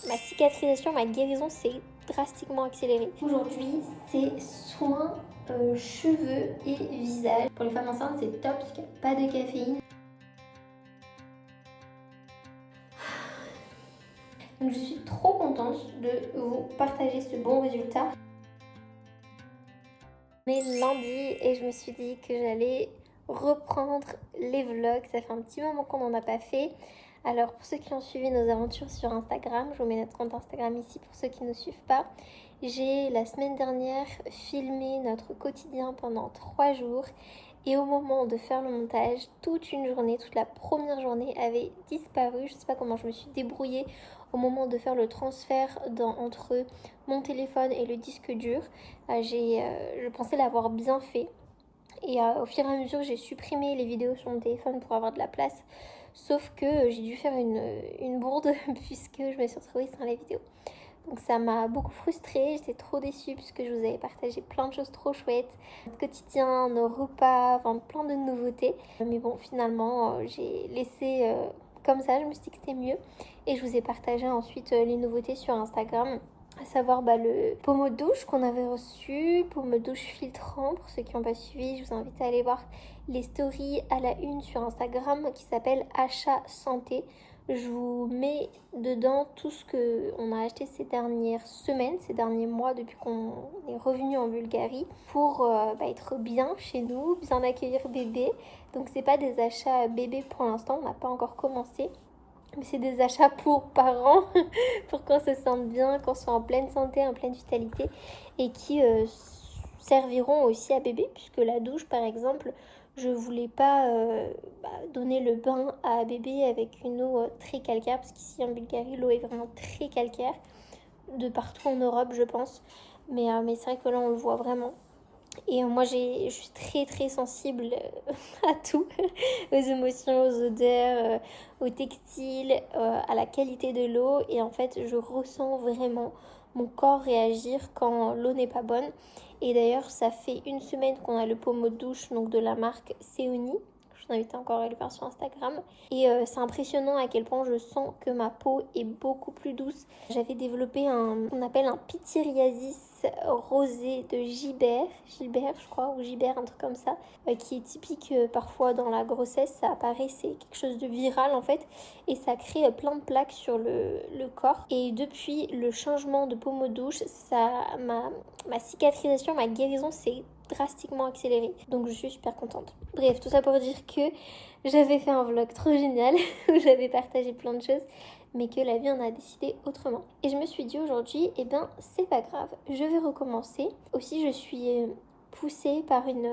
Ma cicatrisation, ma guérison s'est drastiquement accélérée. Aujourd'hui, c'est soins cheveux et visage. Pour les femmes enceintes, c'est top parce qu'il n'y a pas de caféine. Donc je suis trop contente de vous partager ce bon résultat. On est lundi et je me suis dit que j'allais reprendre les vlogs. Ça fait un petit moment qu'on n'en a pas fait. Alors pour ceux qui ont suivi nos aventures sur Instagram, je vous mets notre compte Instagram ici pour ceux qui ne suivent pas. J'ai la semaine dernière filmé notre quotidien pendant 3 jours. Et au moment de faire le montage, toute une journée, toute la première journée avait disparu. Je ne sais pas comment je me suis débrouillée au moment de faire le transfert entre mon téléphone et le disque dur. Je pensais l'avoir bien fait. Et au fur et à mesure, j'ai supprimé les vidéos sur mon téléphone pour avoir de la place. Sauf que j'ai dû faire une bourde puisque je me suis retrouvée sans les vidéos. Donc ça m'a beaucoup frustrée, j'étais trop déçue puisque je vous avais partagé plein de choses trop chouettes. Notre quotidien, nos repas, enfin plein de nouveautés. Mais bon, finalement, j'ai laissé comme ça, je me suis dit que c'était mieux. Et je vous ai partagé ensuite les nouveautés sur Instagram. À savoir le pommeau de douche qu'on avait reçu, pommeau de douche filtrant. Pour ceux qui n'ont pas suivi, je vous invite à aller voir les stories à la une sur Instagram qui s'appelle Achat Santé. Je vous mets dedans tout ce qu'on a acheté ces dernières semaines, ces derniers mois depuis qu'on est revenu en Bulgarie pour être bien chez nous, bien accueillir bébé. Donc c'est pas des achats bébé pour l'instant, on n'a pas encore commencé. Mais c'est des achats pour parents, pour qu'on se sente bien, qu'on soit en pleine santé, en pleine vitalité et qui serviront aussi à bébé puisque la douche par exemple, je voulais pas donner le bain à bébé avec une eau très calcaire parce qu'ici en Bulgarie l'eau est vraiment très calcaire de partout en Europe je pense, mais c'est vrai que là on le voit vraiment. Et moi, je suis très très sensible à tout, aux émotions, aux odeurs, au textile, à la qualité de l'eau. Et en fait, je ressens vraiment mon corps réagir quand l'eau n'est pas bonne. Et d'ailleurs, ça fait une semaine qu'on a le pommeau de douche donc de la marque Seoni. Je vous invite encore à le voir sur Instagram. Et c'est impressionnant à quel point je sens que ma peau est beaucoup plus douce. J'avais développé qu'on appelle un pityriasis rosé de Gilbert, je crois, ou Gilbert, un truc comme ça, qui est typique parfois dans la grossesse. Ça apparaît, c'est quelque chose de viral en fait, et ça crée plein de plaques sur le corps. Et depuis le changement de pommeau de douche, ma cicatrisation, ma guérison s'est drastiquement accélérée. Donc je suis super contente. Bref, tout ça pour dire que j'avais fait un vlog trop génial où j'avais partagé plein de choses, mais que la vie en a décidé autrement. Et je me suis dit aujourd'hui, eh ben c'est pas grave, je vais recommencer. Aussi, je suis poussée par une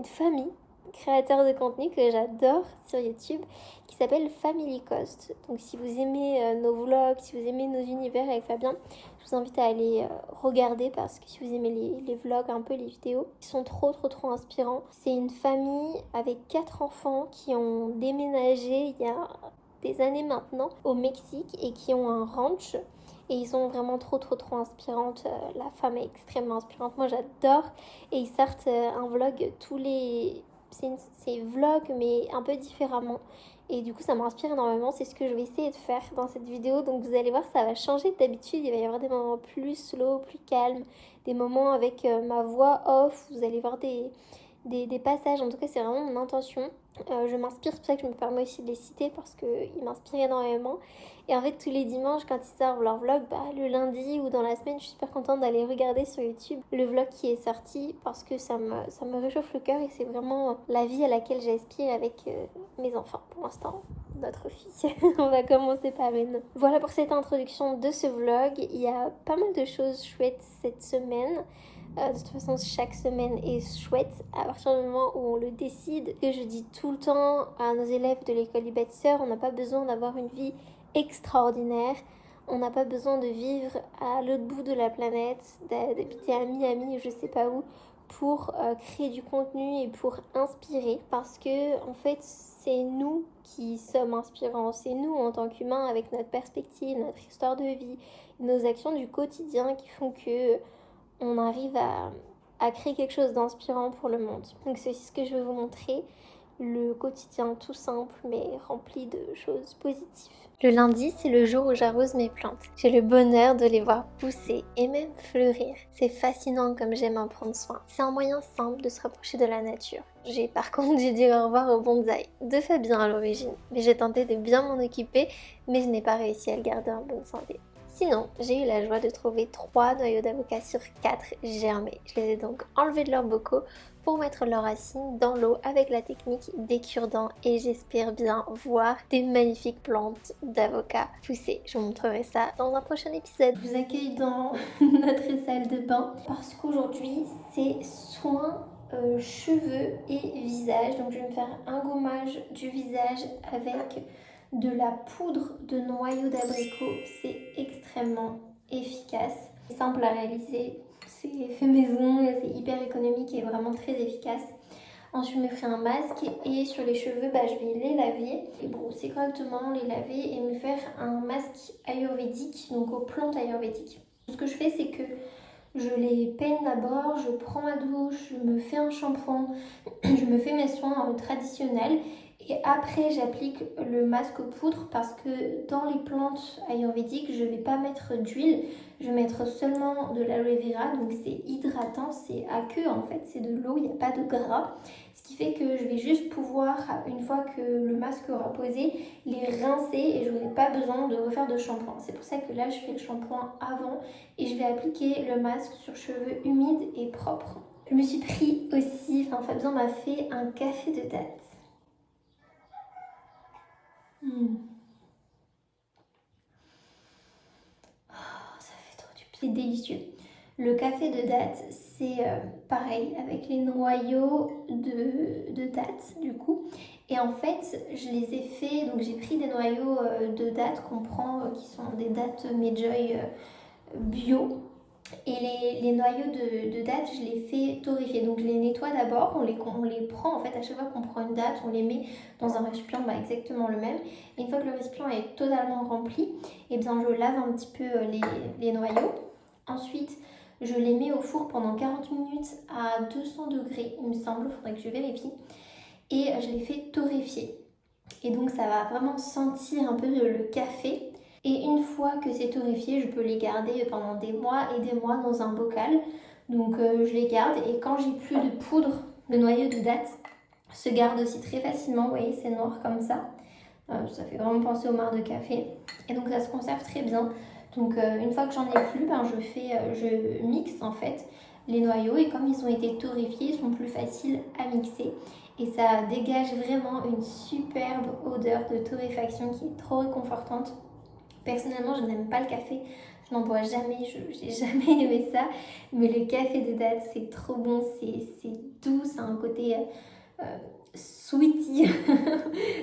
famille créateur de contenu que j'adore sur YouTube qui s'appelle Family Cost. Donc si vous aimez nos vlogs, si vous aimez nos univers avec Fabien, je vous invite à aller regarder parce que si vous aimez les vlogs, un peu les vidéos, ils sont trop inspirants. C'est une famille avec 4 enfants qui ont déménagé il y a des années maintenant au Mexique et qui ont un ranch. Et ils sont vraiment trop inspirantes. La femme est extrêmement inspirante. Moi j'adore. Et ils sortent un vlog tous les... C'est vlog mais un peu différemment. Et du coup ça m'inspire énormément. C'est ce que je vais essayer de faire dans cette vidéo. Donc vous allez voir, ça va changer d'habitude. Il va y avoir des moments plus slow, plus calmes. Des moments avec ma voix off. Vous allez voir des passages. En tout cas c'est vraiment mon intention. Je m'inspire, c'est pour ça que je me permets aussi de les citer parce qu'ils m'inspirent énormément. Et en fait, tous les dimanches, quand ils sortent leur vlog, le lundi ou dans la semaine, je suis super contente d'aller regarder sur YouTube le vlog qui est sorti parce que ça me réchauffe le cœur et c'est vraiment la vie à laquelle j'aspire avec mes enfants pour l'instant. Notre fille. On va commencer par une. Voilà pour cette introduction de ce vlog. Il y a pas mal de choses chouettes cette semaine. De toute façon, chaque semaine est chouette à partir du moment où on le décide. Que je dis tout le temps à nos élèves de l'école du bâtisseur, on n'a pas besoin d'avoir une vie extraordinaire. On n'a pas besoin de vivre à l'autre bout de la planète, d'habiter à Miami ou je sais pas où, pour créer du contenu et pour inspirer. Parce que, en fait, c'est nous qui sommes inspirants. C'est nous, en tant qu'humains, avec notre perspective, notre histoire de vie, nos actions du quotidien qui font que on arrive à créer quelque chose d'inspirant pour le monde. Donc c'est aussi ce que je vais vous montrer. le quotidien tout simple mais rempli de choses positives. Le lundi, c'est le jour où j'arrose mes plantes. J'ai le bonheur de les voir pousser et même fleurir. C'est fascinant comme j'aime en prendre soin. C'est un moyen simple de se rapprocher de la nature. J'ai par contre dû dire au revoir au bonsaï, de Fabien à l'origine. Mais j'ai tenté de bien m'en occuper, mais je n'ai pas réussi à le garder en bonne santé. Sinon, j'ai eu la joie de trouver 3 noyaux d'avocat sur 4 germés. Je les ai donc enlevés de leurs bocaux pour mettre leurs racines dans l'eau avec la technique des cure-dents et j'espère bien voir des magnifiques plantes d'avocat pousser. Je vous montrerai ça dans un prochain épisode. Je vous accueille dans notre salle de bain parce qu'aujourd'hui c'est soins cheveux et visage. Donc je vais me faire un gommage du visage avec de la poudre de noyaux d'abricot. C'est extrêmement efficace, c'est simple à réaliser, c'est fait maison, c'est hyper économique et vraiment très efficace. Ensuite je me ferai un masque et sur les cheveux je vais les laver et brosser correctement, les laver et me faire un masque ayurvédique, donc aux plantes ayurvédiques. Ce que je fais c'est que je les peigne d'abord, je prends ma douche, je me fais un shampoing, je me fais mes soins traditionnels et après j'applique le masque poudre parce que dans les plantes ayurvédiques je ne vais pas mettre d'huile, je vais mettre seulement de l'aloe vera, donc c'est hydratant, c'est aqueux en fait, c'est de l'eau, il n'y a pas de gras. Ce qui fait que je vais juste pouvoir, une fois que le masque aura posé, les rincer et je n'aurai pas besoin de refaire de shampoing. C'est pour ça que là je fais le shampoing avant et je vais appliquer le masque sur cheveux humides et propres. Je me suis pris aussi, Fabien m'a fait un café de date. Ça fait trop du bien. C'est délicieux. Le café de date, c'est pareil avec les noyaux de date du coup. Et en fait, je les ai fait, donc j'ai pris des noyaux de date qu'on prend, qui sont des dates Medjoy bio. Et les noyaux de date, je les fais torréfier. Donc je les nettoie d'abord, on les prend en fait à chaque fois qu'on prend une date, on les met dans un récipient exactement le même. Et une fois que le récipient est totalement rempli, et bien je lave un petit peu les noyaux. Ensuite, je les mets au four pendant 40 minutes à 200 degrés, il me semble, il faudrait que je vérifie. Et je les fais torréfier. Et donc ça va vraiment sentir un peu le café. Et une fois que c'est torréfié, je peux les garder pendant des mois et des mois dans un bocal. Donc je les garde et quand j'ai plus de poudre, le noyau de date se garde aussi très facilement. Vous voyez, c'est noir comme ça. Ça fait vraiment penser au marc de café. Et donc ça se conserve très bien. Donc une fois que j'en ai plus, je mixe en fait les noyaux et comme ils ont été torréfiés, ils sont plus faciles à mixer. Et ça dégage vraiment une superbe odeur de torréfaction qui est trop réconfortante. Personnellement, je n'aime pas le café, je n'en bois jamais, j'ai jamais aimé ça. Mais le café de date, c'est trop bon, c'est doux, ça a un côté sweetie,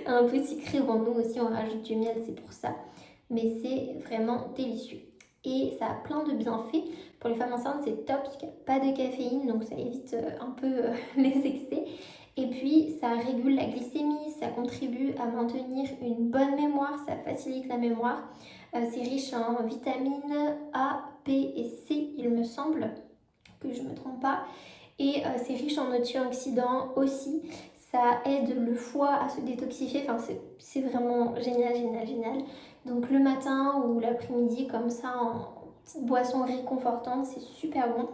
un peu sucré. Bon, nous aussi, on rajoute du miel, c'est pour ça. Mais c'est vraiment délicieux. Et ça a plein de bienfaits. Pour les femmes enceintes, c'est top parce qu'il n'y a pas de caféine, donc ça évite un peu les excès. Et puis, ça régule la glycémie, ça contribue à maintenir une bonne mémoire, ça facilite la mémoire. C'est riche en vitamines A, B et C, il me semble, que je ne me trompe pas. Et c'est riche en antioxydants aussi. Ça aide le foie à se détoxifier. C'est vraiment génial, génial, génial. Donc le matin ou l'après-midi, comme ça, en petite boisson réconfortante, c'est super bon.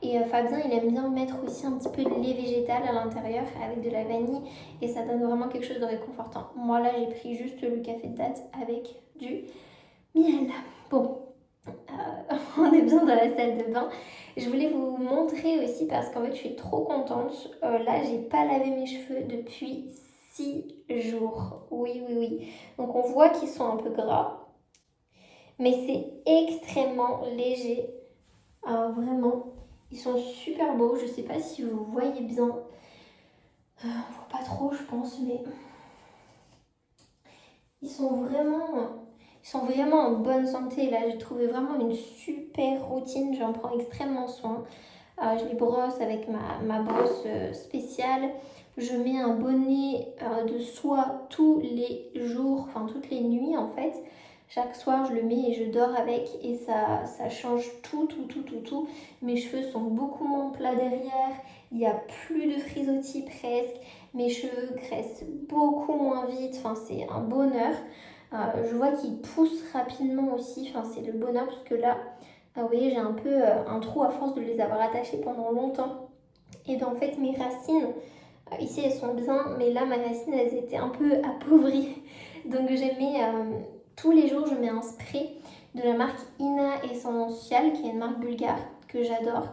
Et Fabien, il aime bien mettre aussi un petit peu de lait végétal à l'intérieur avec de la vanille. Et ça donne vraiment quelque chose de réconfortant. Moi, là, j'ai pris juste le café de date avec du miel. Bon, on est bien dans la salle de bain. Je voulais vous montrer aussi parce qu'en fait, je suis trop contente. Là, j'ai pas lavé mes cheveux depuis 6 jours. Oui, oui, oui. Donc, on voit qu'ils sont un peu gras. Mais c'est extrêmement léger. Vraiment, ils sont super beaux. Je sais pas si vous voyez bien. On voit pas trop, je pense, mais ils sont vraiment en bonne santé. Là, j'ai trouvé vraiment une super routine. J'en prends extrêmement soin. Je les brosse avec ma brosse spéciale. Je mets un bonnet de soie tous les jours, enfin toutes les nuits en fait. Chaque soir, je le mets et je dors avec et ça change tout. Mes cheveux sont beaucoup moins plats derrière il n'y a plus de frisottis presque, mes cheveux graissent beaucoup moins vite, enfin c'est un bonheur. Je vois qu'ils poussent rapidement aussi, enfin c'est le bonheur parce que là, vous voyez, j'ai un peu un trou à force de les avoir attachés pendant longtemps. Et bien en fait mes racines, ici elles sont bien, mais là mes racines elles étaient un peu appauvries. Donc tous les jours je mets un spray de la marque Ina Essential, qui est une marque bulgare que j'adore.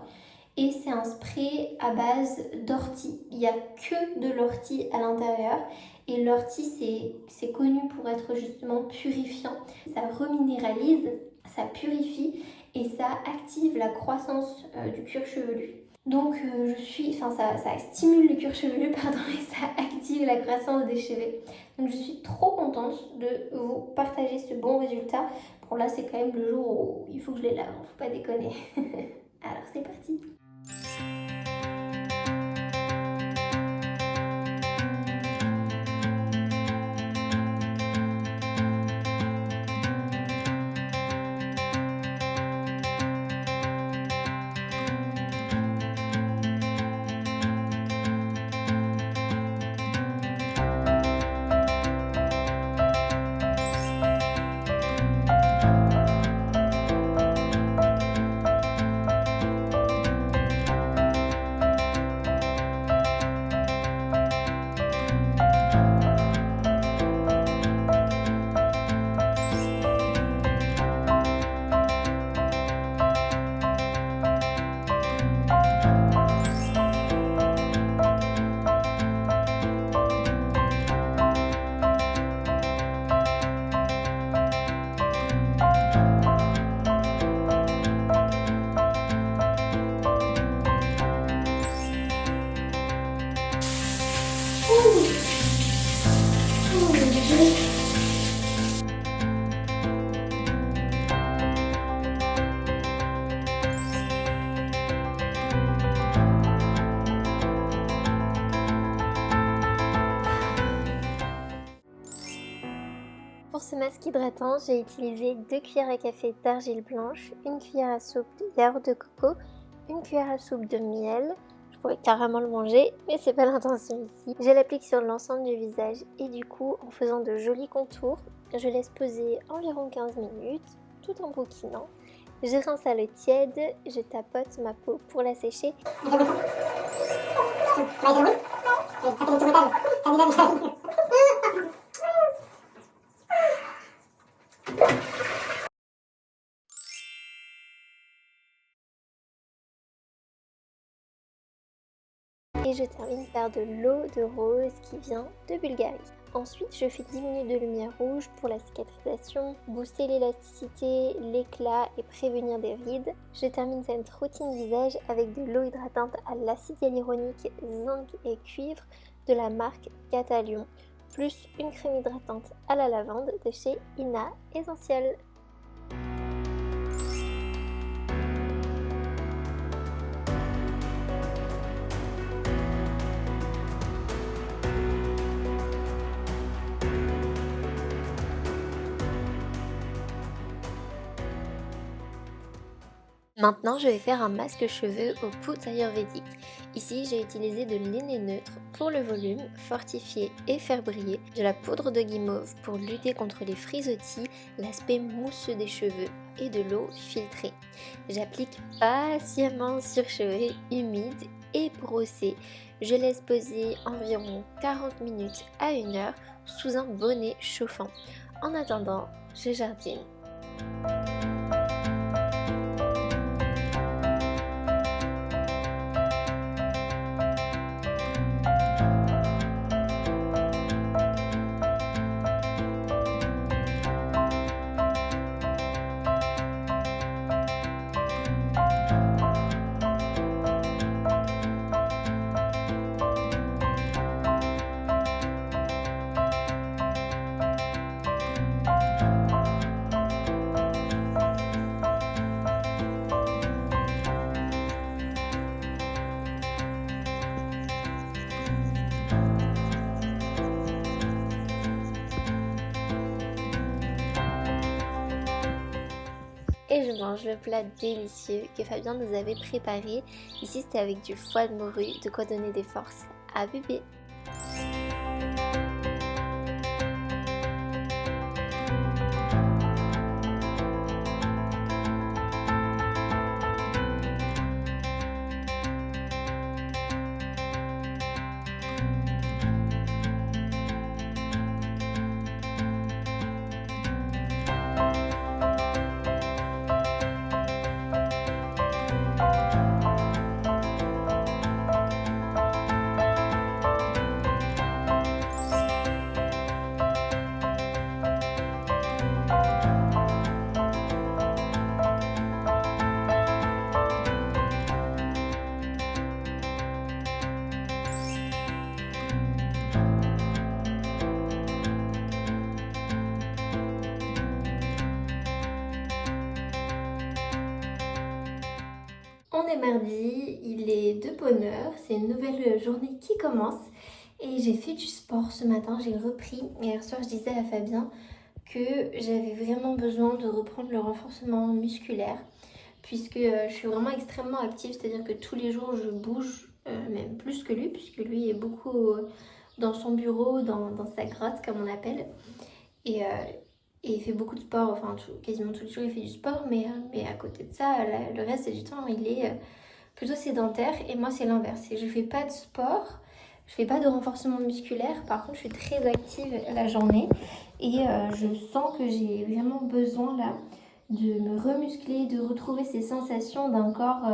Et c'est un spray à base d'ortie. Il n'y a que de l'ortie à l'intérieur. Et l'ortie, c'est connu pour être justement purifiant. Ça reminéralise, ça purifie et ça active la croissance du cuir chevelu. Donc ça stimule le cuir chevelu, pardon, et ça active la croissance des cheveux. Donc je suis trop contente de vous partager ce bon résultat. Bon là c'est quand même le jour où il faut que je les lave, faut pas déconner. Alors c'est parti. Pour ce masque hydratant, j'ai utilisé 2 cuillères à café d'argile blanche, 1 cuillère à soupe de yaourt de coco, 1 cuillère à soupe de miel. Je pourrais carrément le manger, mais c'est pas l'intention ici. Je l'applique sur l'ensemble du visage et du coup, en faisant de jolis contours, je laisse poser environ 15 minutes, tout en bouquinant. Je rince à l'eau tiède, je tapote ma peau pour la sécher. Et je termine par de l'eau de rose qui vient de Bulgarie. Ensuite, je fais 10 minutes de lumière rouge pour la cicatrisation, booster l'élasticité, l'éclat et prévenir des rides. Je termine cette routine visage avec de l'eau hydratante à l'acide hyaluronique, zinc et cuivre de la marque Catalion, plus une crème hydratante à la lavande de chez Ina Essential. Maintenant, je vais faire un masque cheveux aux poudres ayurvédiques. Ici, j'ai utilisé de l'aîné neutre pour le volume, fortifier et faire briller, de la poudre de guimauve pour lutter contre les frisottis, l'aspect mousseux des cheveux et de l'eau filtrée. J'applique patiemment sur cheveux humides et brossés. Je laisse poser environ 40 minutes à 1 heure sous un bonnet chauffant. En attendant, je jardine. et je mange le plat délicieux que Fabien nous avait préparé. Ici c'était avec du foie de morue, de quoi donner des forces à bébé. On est mardi, il est de bonne heure, c'est une nouvelle journée qui commence et j'ai fait du sport ce matin, j'ai repris. Hier soir je disais à Fabien que j'avais vraiment besoin de reprendre le renforcement musculaire puisque je suis vraiment extrêmement active, c'est-à-dire que tous les jours je bouge, même plus que lui puisque lui est beaucoup dans son bureau, dans sa grotte comme on appelle. Et, et il fait beaucoup de sport, enfin quasiment tous les jours il fait du sport, mais à côté de ça, le reste du temps il est plutôt sédentaire et moi c'est l'inverse. Je fais pas de sport, je fais pas de renforcement musculaire, par contre je suis très active la journée et je sens que j'ai vraiment besoin là de me remuscler, de retrouver ces sensations d'un corps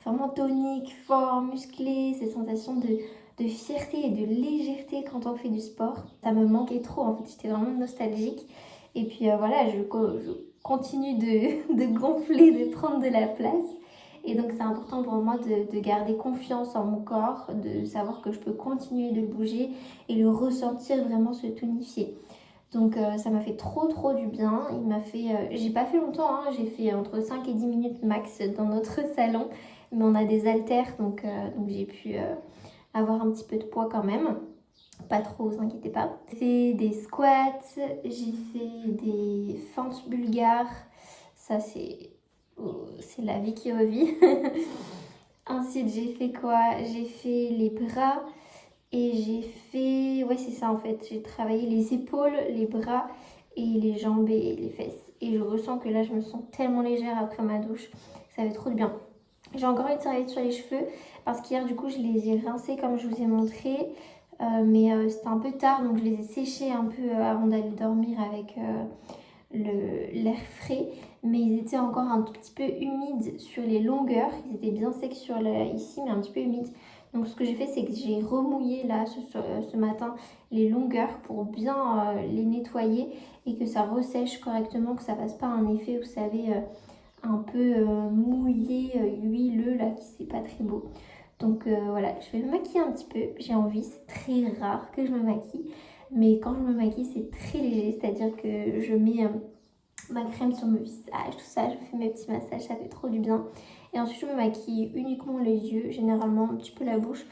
vraiment tonique, fort, musclé, ces sensations de fierté et de légèreté quand on fait du sport. Ça me manquait trop en fait, j'étais vraiment nostalgique. Et puis voilà, je continue de gonfler, de prendre de la place. Et donc c'est important pour moi de garder confiance en mon corps, de savoir que je peux continuer de bouger et le ressentir vraiment se tonifier. Donc ça m'a fait trop du bien. Il m'a fait, j'ai pas fait longtemps, hein, j'ai fait entre 5 et 10 minutes max dans notre salon. Mais on a des haltères, donc j'ai pu avoir un petit peu de poids quand même. Pas trop, vous inquiétez pas. J'ai fait des squats, j'ai fait des fentes bulgares. Ça, c'est la vie qui revit. Ensuite, j'ai fait quoi? J'ai fait les bras et j'ai fait... Ouais, c'est ça en fait. J'ai travaillé les épaules, les bras et les jambes et les fesses. Et je ressens que là, je me sens tellement légère après ma douche. Ça fait trop de bien. J'ai encore une serviette sur les cheveux parce qu'hier, du coup, je les ai rincés comme je vous ai montré. Mais c'était un peu tard, donc je les ai séchés un peu avant d'aller dormir avec l'air frais. Mais ils étaient encore un tout petit peu humides sur les longueurs. Ils étaient bien secs ici, mais un petit peu humides. Donc ce que j'ai fait, c'est que j'ai remouillé là ce matin les longueurs pour bien les nettoyer et que ça ressèche correctement, que ça fasse pas un effet, vous savez, un peu mouillé, huileux là, qui c'est pas très beau. Donc voilà, je vais me maquiller un petit peu, j'ai envie, c'est très rare que je me maquille. Mais quand je me maquille, c'est très léger, c'est-à-dire que je mets ma crème sur mon visage, tout ça, je fais mes petits massages, ça fait trop du bien. Et ensuite, je me maquille uniquement les yeux, généralement un petit peu la bouche.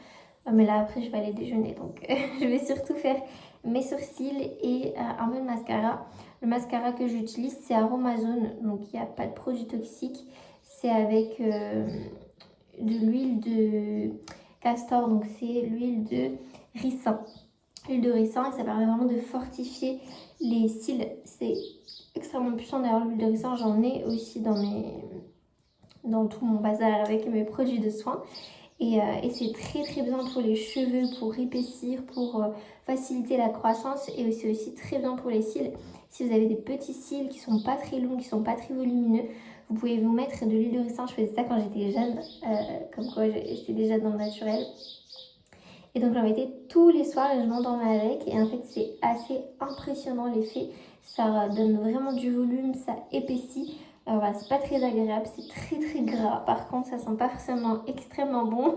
Mais là, après, je vais aller déjeuner, donc je vais surtout faire mes sourcils et un peu de mascara. Le mascara que j'utilise, c'est Aromazone, donc il n'y a pas de produits toxiques. C'est avec de l'huile de castor, donc c'est l'huile de ricin. L'huile de ricin, et ça permet vraiment de fortifier les cils. C'est extrêmement puissant. D'ailleurs, l'huile de ricin, j'en ai aussi dans tout mon bazar avec mes produits de soins. Et c'est très bien pour les cheveux, pour épaissir, pour faciliter la croissance. Et c'est aussi très bien pour les cils. Si vous avez des petits cils qui sont pas très longs, qui sont pas très volumineux, vous pouvez vous mettre de l'huile de ricin. Je faisais ça quand j'étais jeune, comme quoi j'étais déjà dans le naturel. Et donc j'en mettais tous les soirs et je m'endormais avec. Et en fait c'est assez impressionnant l'effet. Ça donne vraiment du volume, ça épaissit. Voilà, c'est pas très agréable, c'est très gras. Par contre ça sent pas forcément extrêmement bon,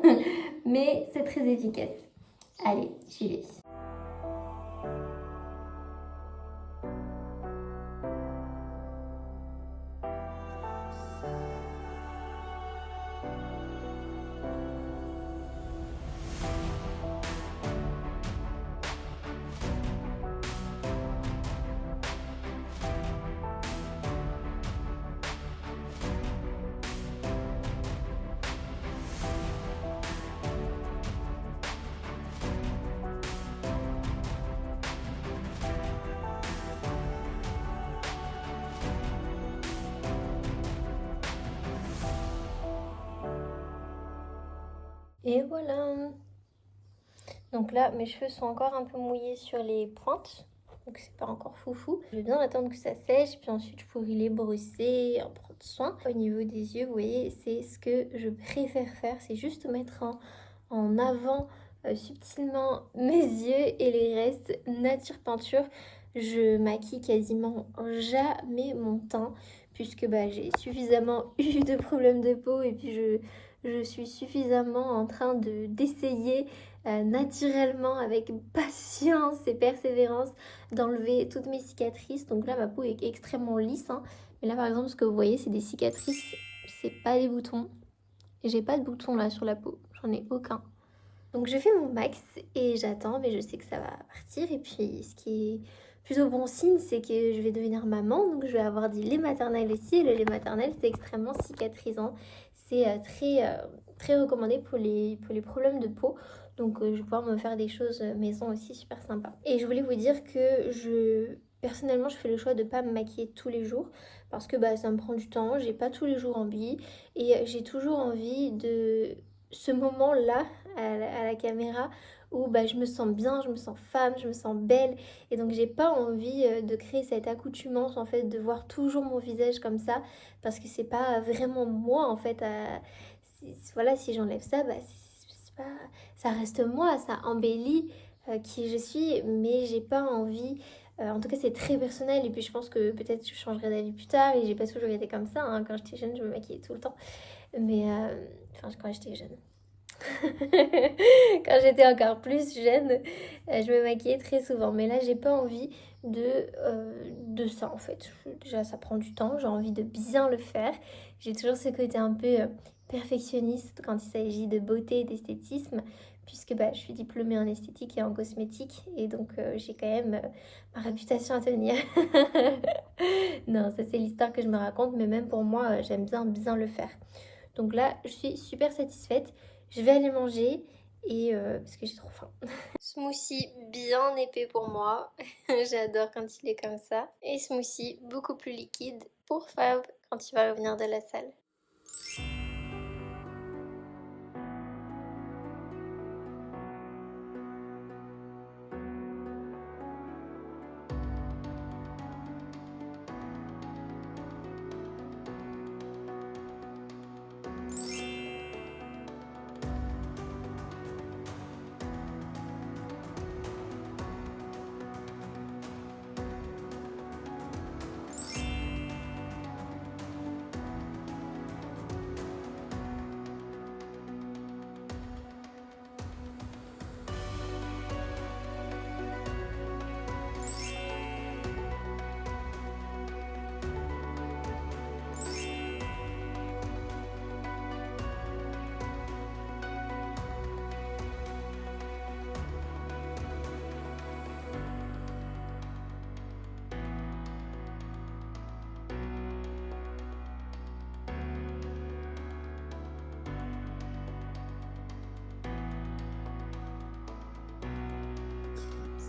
mais c'est très efficace. Allez, j'y vais. Et voilà. Donc là, mes cheveux sont encore un peu mouillés sur les pointes. Donc c'est pas encore foufou. Je vais bien attendre que ça sèche, puis ensuite je pourrai les brosser, en prendre soin. Au niveau des yeux, vous voyez, c'est ce que je préfère faire. C'est juste mettre en avant subtilement mes yeux et les restes nature peinture. Je maquille quasiment jamais mon teint puisque j'ai suffisamment eu de problèmes de peau et puis je suis suffisamment en train d'essayer naturellement avec patience et persévérance d'enlever toutes mes cicatrices. Donc là ma peau est extrêmement lisse hein. Mais là par exemple ce que vous voyez c'est des cicatrices, c'est pas des boutons. Et j'ai pas de boutons là sur la peau, j'en ai aucun. Donc je fais mon max et j'attends, mais je sais que ça va partir. Et puis ce qui est plutôt bon signe, c'est que je vais devenir maman. Donc je vais avoir du lait maternel aussi. Et le lait maternel, c'est extrêmement cicatrisant. C'est très recommandé pour les problèmes de peau. Donc je vais pouvoir me faire des choses maison aussi super sympa. Et je voulais vous dire que personnellement, je fais le choix de ne pas me maquiller tous les jours. Parce que ça me prend du temps, j'ai pas tous les jours envie. Et j'ai toujours envie de ce moment-là à la caméra où je me sens bien, je me sens femme, je me sens belle et donc j'ai pas envie de créer cette accoutumance en fait de voir toujours mon visage comme ça parce que c'est pas vraiment moi en fait voilà si j'enlève ça c'est pas ça reste moi, ça embellit qui je suis mais j'ai pas envie en tout cas c'est très personnel et puis je pense que peut-être je changerai d'avis plus tard et j'ai pas toujours été comme ça hein. Quand j'étais jeune je me maquillais tout le temps mais enfin quand j'étais jeune quand j'étais encore plus jeune, je me maquillais très souvent. Mais là, j'ai pas envie de ça en fait. Déjà, ça prend du temps. J'ai envie de bien le faire. J'ai toujours ce côté un peu perfectionniste quand il s'agit de beauté et d'esthétisme. Puisque je suis diplômée en esthétique et en cosmétique. Et donc, j'ai quand même ma réputation à tenir. Non, ça c'est l'histoire que je me raconte. Mais même pour moi, j'aime bien le faire. Donc là, je suis super satisfaite. Je vais aller manger et parce que j'ai trop faim. Smoothie bien épais pour moi. J'adore quand il est comme ça. Et smoothie beaucoup plus liquide pour Fab quand il va revenir de la salle.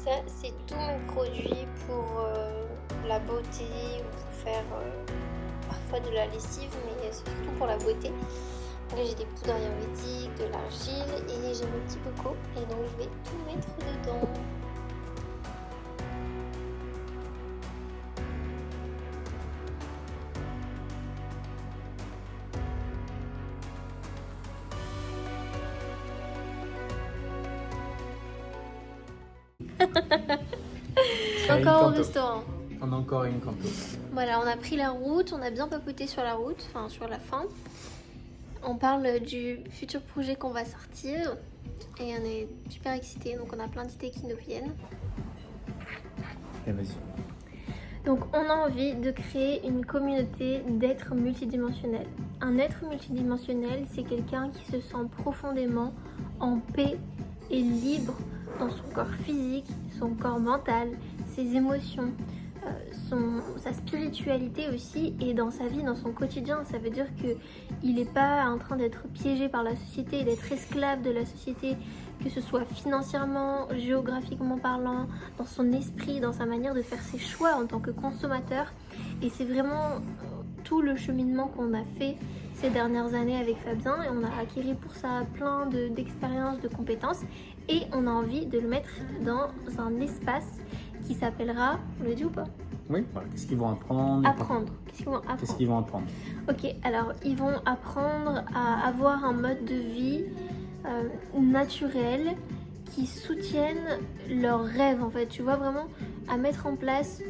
Ça, c'est tous mes produits pour la beauté ou pour faire parfois de la lessive, mais c'est surtout pour la beauté. Là, j'ai des poudres ayurvédiques, de l'argile et j'ai mon petit coco. Et donc, je vais tout mettre dedans. Encore au restaurant. On a encore une canto. Voilà, on a pris la route, on a bien papoté sur la route, enfin sur la fin. On parle du futur projet qu'on va sortir et on est super excités, donc on a plein d'idées qui nous viennent. Et vas-y. Donc on a envie de créer une communauté d'êtres multidimensionnels. Un être multidimensionnel, c'est quelqu'un qui se sent profondément en paix et libre dans son corps physique, son corps mental, ses émotions, sa spiritualité aussi et dans sa vie, dans son quotidien. Ça veut dire qu'il n'est pas en train d'être piégé par la société, d'être esclave de la société, que ce soit financièrement, géographiquement parlant, dans son esprit, dans sa manière de faire ses choix en tant que consommateur. Et c'est vraiment tout le cheminement qu'on a fait ces dernières années avec Fabien et on a acquis pour ça plein d'expériences, de compétences et on a envie de le mettre dans un espace qui s'appellera, on le dit ou pas? Oui, voilà. Qu'est-ce qu'ils vont apprendre? Apprendre. Qu'est-ce qu'ils vont apprendre? Qu'est-ce qu'ils vont apprendre? Ok, alors ils vont apprendre à avoir un mode de vie naturel qui soutiennent leurs rêves en fait, tu vois, vraiment à mettre en place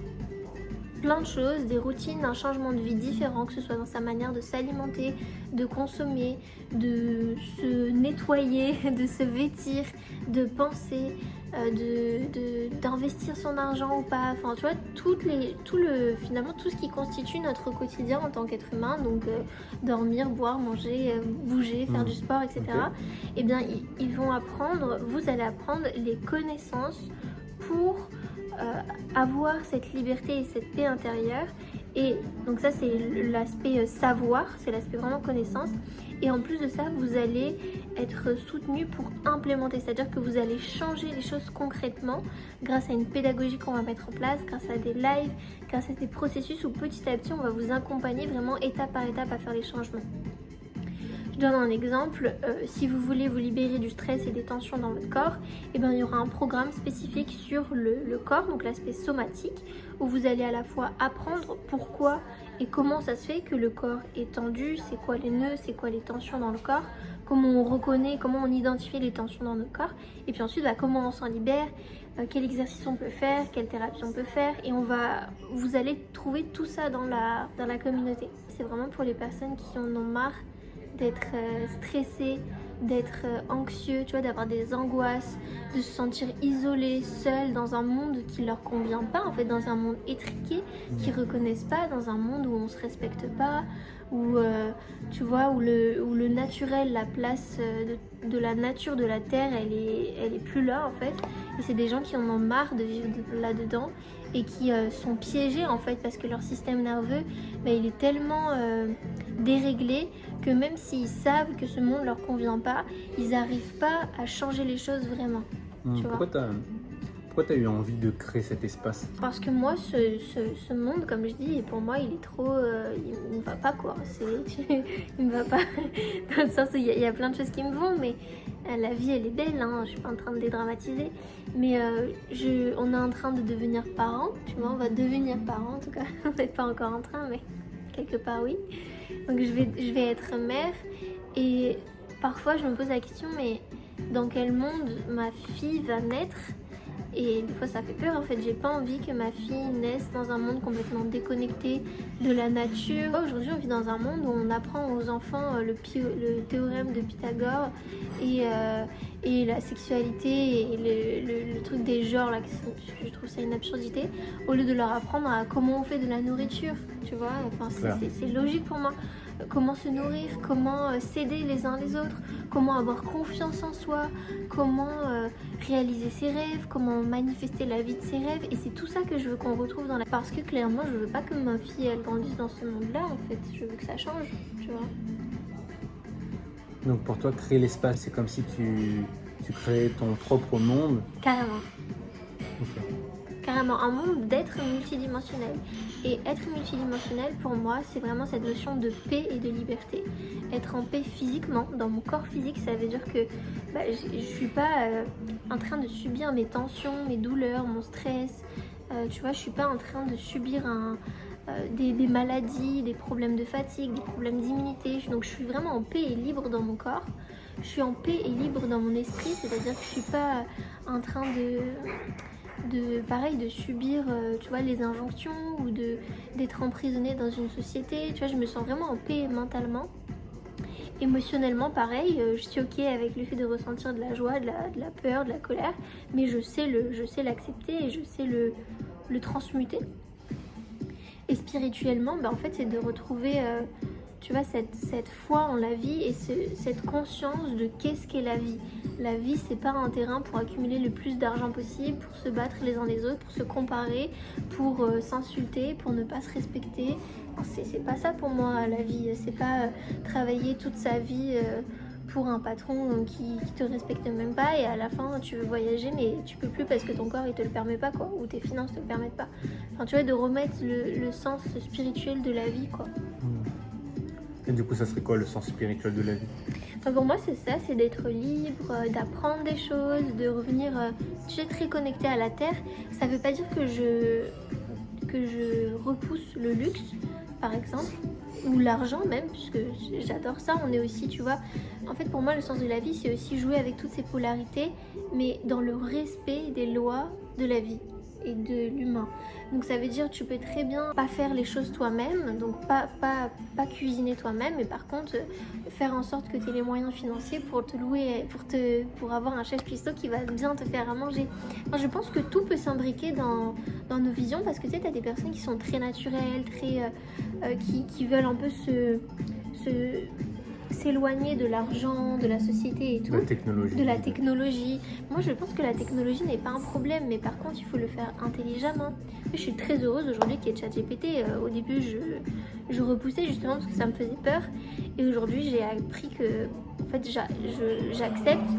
plein de choses, des routines, un changement de vie différent, que ce soit dans sa manière de s'alimenter, de consommer, de se nettoyer, de se vêtir, de penser, d'investir son argent ou pas, enfin tu vois, finalement tout ce qui constitue notre quotidien en tant qu'être humain, donc dormir, boire, manger, bouger, faire du sport, etc. Okay. Eh bien ils vont apprendre, vous allez apprendre les connaissances pour avoir cette liberté et cette paix intérieure. Et donc ça c'est l'aspect savoir, c'est l'aspect vraiment connaissance. Et en plus de ça, vous allez être soutenu pour implémenter, c'est-à-dire que vous allez changer les choses concrètement grâce à une pédagogie qu'on va mettre en place, grâce à des lives, grâce à des processus où petit à petit on va vous accompagner vraiment étape par étape à faire les changements. Je donne un exemple, si vous voulez vous libérer du stress et des tensions dans votre corps, eh bien, il y aura un programme spécifique sur le corps, donc l'aspect somatique, où vous allez à la fois apprendre pourquoi et comment ça se fait que le corps est tendu, c'est quoi les nœuds, c'est quoi les tensions dans le corps, comment on reconnaît, comment on identifie les tensions dans notre corps, et puis ensuite comment on s'en libère, quel exercice on peut faire, quelle thérapie on peut faire, et vous allez trouver tout ça dans la communauté. C'est vraiment pour les personnes qui en ont marre d'être stressé, d'être anxieux, tu vois, d'avoir des angoisses, de se sentir isolé, seul dans un monde qui leur convient pas, en fait, dans un monde étriqué, qu'ils reconnaissent pas, dans un monde où on se respecte pas, où tu vois, où le naturel, la place de la nature, de la terre, elle est plus là en fait. Et c'est des gens qui en ont marre de vivre là-dedans et qui sont piégés en fait parce que leur système nerveux, il est tellement déréglé que même s'ils savent que ce monde leur convient pas, ils n'arrivent pas à changer les choses vraiment. Pourquoi tu as eu envie de créer cet espace? Parce que moi, ce monde, comme je dis, pour moi, il est trop... il me va pas, quoi. Il me va pas dans le sens où il y a plein de choses qui me vont, mais la vie, elle est belle, hein. Je suis pas en train de dédramatiser. Mais on est en train de devenir parents, tu vois, on va devenir parents, en tout cas. On n'est pas encore en train, mais quelque part, oui. Donc, je vais être mère. Et parfois, je me pose la question, mais dans quel monde ma fille va naître ? Et des fois ça fait peur en fait, j'ai pas envie que ma fille naisse dans un monde complètement déconnecté de la nature. Aujourd'hui on vit dans un monde où on apprend aux enfants le théorème de Pythagore et la sexualité et le truc des genres là, je trouve ça une absurdité, au lieu de leur apprendre à comment on fait de la nourriture, tu vois, enfin c'est logique pour moi. Comment se nourrir, comment s'aider les uns les autres, comment avoir confiance en soi, comment réaliser ses rêves, comment manifester la vie de ses rêves. Et c'est tout ça que je veux qu'on retrouve dans la... Parce que clairement, je veux pas que ma fille, elle grandisse dans ce monde-là, en fait. Je veux que ça change, tu vois. Donc pour toi, créer l'espace, c'est comme si tu créais ton propre monde? Carrément. Ok. Carrément, un monde d'être multidimensionnel. Et être multidimensionnel, pour moi, c'est vraiment cette notion de paix et de liberté. Être en paix physiquement, dans mon corps physique, ça veut dire que je suis pas en train de subir mes tensions, mes douleurs, mon stress. Tu vois, je suis pas en train de subir des maladies, des problèmes de fatigue, des problèmes d'immunité. Donc je suis vraiment en paix et libre dans mon corps. Je suis en paix et libre dans mon esprit, c'est-à-dire que je suis pas en train de subir tu vois, les injonctions ou d'être emprisonnée dans une société. Tu vois, je me sens vraiment en paix mentalement. Émotionnellement, pareil, je suis ok avec le fait de ressentir de la joie, de la peur, de la colère, mais je sais l'accepter et je sais le transmuter. Et spirituellement, en fait, c'est de retrouver tu vois, cette foi en la vie et cette conscience de qu'est-ce qu'est la vie. La vie, c'est pas un terrain pour accumuler le plus d'argent possible, pour se battre les uns les autres, pour se comparer, pour s'insulter, pour ne pas se respecter. C'est pas ça pour moi, la vie. C'est pas travailler toute sa vie pour un patron qui te respecte même pas, et à la fin tu veux voyager mais tu peux plus parce que ton corps il te le permet pas, quoi, ou tes finances te le permettent pas. Enfin, tu vois, de remettre le sens spirituel de la vie, quoi. Et du coup, ça serait quoi le sens spirituel de la vie? Enfin, pour moi, c'est ça, c'est d'être libre, d'apprendre des choses, de revenir, tu sais, très connecté à la terre. Ça veut pas dire que je repousse le luxe, par exemple, ou l'argent même, puisque j'adore ça. On est aussi, tu vois, en fait, pour moi, le sens de la vie, c'est aussi jouer avec toutes ces polarités, mais dans le respect des lois de la vie et de l'humain. Donc ça veut dire tu peux très bien pas faire les choses toi-même, donc pas cuisiner toi-même, mais par contre faire en sorte que tu aies les moyens financiers pour te louer, pour avoir un chef cuistot qui va bien te faire à manger. Enfin, je pense que tout peut s'imbriquer dans nos visions, parce que tu sais, t'as des personnes qui sont très naturelles, très qui veulent un peu s'éloigner de l'argent, de la société et tout. De la technologie. Moi, je pense que la technologie n'est pas un problème, mais par contre, il faut le faire intelligemment. Je suis très heureuse aujourd'hui qu'il y ait ChatGPT. Au début, je repoussais justement parce que ça me faisait peur. Et aujourd'hui, j'ai appris que, en fait, j'accepte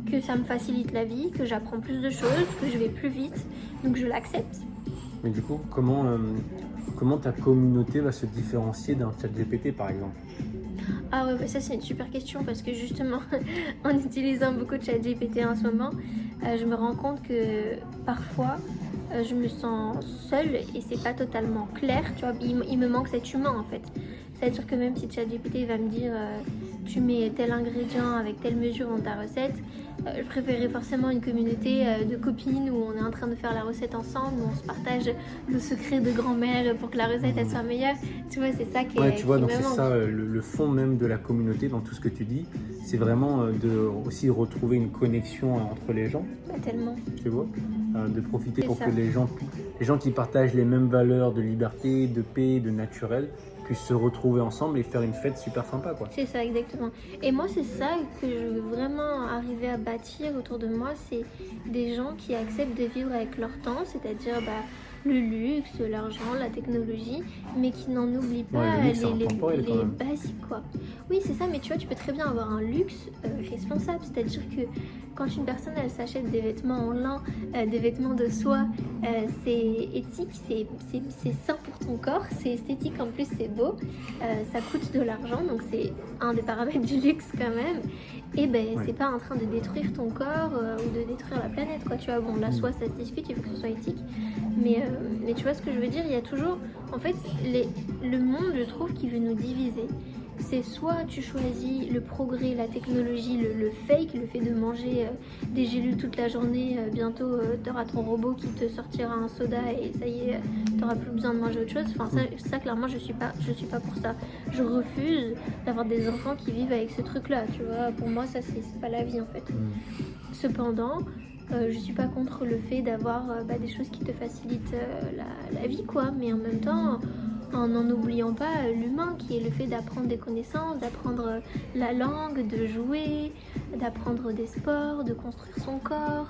que ça me facilite la vie, que j'apprends plus de choses, que je vais plus vite. Donc, je l'accepte. Mais du coup, comment ta communauté va se différencier d'un ChatGPT, par exemple? Ah ouais, bah ça c'est une super question, parce que justement, en utilisant beaucoup de ChatGPT en ce moment, je me rends compte que parfois, je me sens seule et c'est pas totalement clair, tu vois, il me manque cet humain en fait. C'est-à-dire que même si ChatGPT va me dire tu mets tel ingrédient avec telle mesure dans ta recette, je préférerais forcément une communauté de copines où on est en train de faire la recette ensemble, où on se partage le secret de grand-mère pour que la recette elle soit meilleure. Tu vois, c'est ça qui Ouais, tu vois, donc me c'est manque. ça le fond même de la communauté dans tout ce que tu dis. C'est vraiment de aussi retrouver une connexion entre les gens. Pas tellement. Tu vois, de profiter C'est pour ça. que les gens qui partagent les mêmes valeurs de liberté, de paix, de naturel, puissent se retrouver ensemble et faire une fête super sympa, quoi. C'est ça, exactement. Et moi, c'est ça que je veux vraiment arriver à bâtir autour de moi, c'est des gens qui acceptent de vivre avec leur temps, c'est-à-dire le luxe, l'argent, la technologie, mais qui n'en oublient pas Ouais, le luxe, c'est intemporel, quand les même. basiques, quoi. Oui, c'est ça, mais tu vois, tu peux très bien avoir un luxe responsable, c'est-à-dire que quand une personne, elle s'achète des vêtements en lin, des vêtements de soie, c'est éthique, c'est sain pour ton corps, c'est esthétique, en plus c'est beau, ça coûte de l'argent, donc c'est un des paramètres du luxe quand même. Et ben Ouais. c'est pas en train de détruire ton corps ou de détruire la planète, quoi. Tu vois, bon, la soie ça se discute, il faut que ce soit éthique, mais tu vois ce que je veux dire, il y a toujours, en fait, le monde, je trouve, qui veut nous diviser. C'est soit tu choisis le progrès, la technologie, le fake, le fait de manger des gélules toute la journée, bientôt t'auras ton robot qui te sortira un soda et ça y est, t'auras plus besoin de manger autre chose. Enfin, ça clairement, je suis pas pour ça. Je refuse d'avoir des enfants qui vivent avec ce truc-là, tu vois. Pour moi, ça, c'est pas la vie, en fait. Cependant, je suis pas contre le fait d'avoir des choses qui te facilitent la vie, quoi. Mais en même temps, en n'en oubliant pas l'humain, qui est le fait d'apprendre des connaissances, d'apprendre la langue, de jouer, d'apprendre des sports, de construire son corps,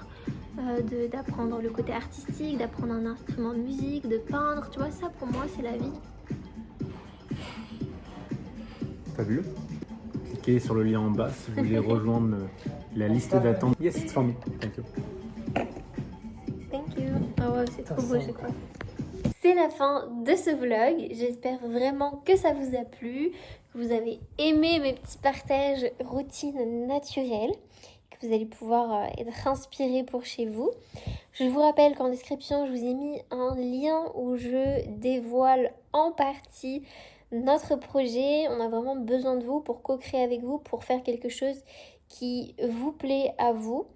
d'apprendre le côté artistique, d'apprendre un instrument de musique, de peindre. Tu vois, ça pour moi, c'est la vie. Fabuleux. Cliquez sur le lien en bas si vous voulez rejoindre la liste d'attente. Yes, it's for me. Thank you. Thank you. Ah ouais, c'est trop beau, je crois. C'est la fin de ce vlog. J'espère vraiment que ça vous a plu, que vous avez aimé mes petits partages routines naturelles, que vous allez pouvoir être inspiré pour chez vous. Je vous rappelle qu'en description, je vous ai mis un lien où je dévoile en partie notre projet. On a vraiment besoin de vous pour co-créer avec vous, pour faire quelque chose qui vous plaît à vous.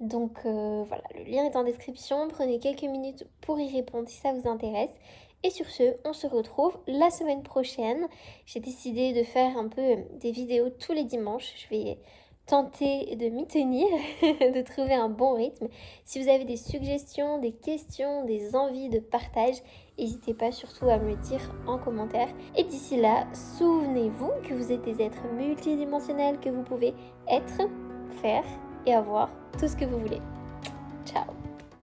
Donc voilà, le lien est en description, prenez quelques minutes pour y répondre si ça vous intéresse. Et sur ce, on se retrouve la semaine prochaine. J'ai décidé de faire un peu des vidéos tous les dimanches. Je vais tenter de m'y tenir, de trouver un bon rythme. Si vous avez des suggestions, des questions, des envies de partage, n'hésitez pas surtout à me le dire en commentaire. Et d'ici là, souvenez-vous que vous êtes des êtres multidimensionnels, que vous pouvez être, faire et avoir tout ce que vous voulez. Ciao!